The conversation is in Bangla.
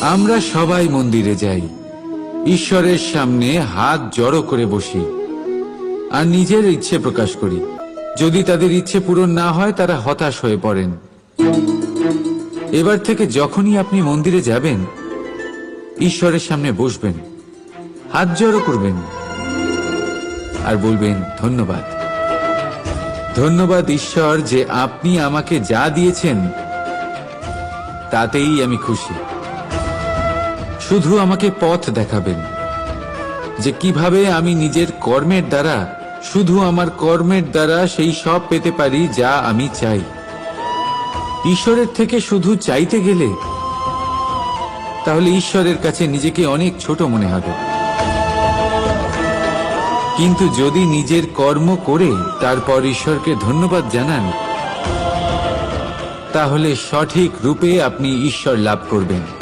আমরা সবাই মন্দিরে যাই, ঈশ্বরের সামনে হাত জড়ো করে বসি আর নিজের ইচ্ছে প্রকাশ করি। যদি তাদের ইচ্ছে পূরণ না হয় তারা হতাশ হয়ে পড়েন। এবার থেকে যখনই আপনি মন্দিরে যাবেন, ঈশ্বরের সামনে বসবেন, হাত জড়ো করবেন আর বলবেন, ধন্যবাদ, ধন্যবাদ ঈশ্বর যে আপনি আমাকে যা দিয়েছেন তাতেই আমি খুশি। শুধু আমাকে পথ দেখাবেন যে কিভাবে আমি নিজের কর্মের দ্বারা, শুধু আমার কর্মের দ্বারা সেই সব পেতে পারি যা আমি চাই। ঈশ্বরের থেকে শুধু চাইতে গেলে তাহলে ঈশ্বরের কাছে নিজেকে অনেক ছোট মনে হবে। কিন্তু যদি নিজের কর্ম করে তারপর ঈশ্বরকে ধন্যবাদ জানান, তাহলে সঠিক রূপে আপনি ঈশ্বর লাভ করবেন।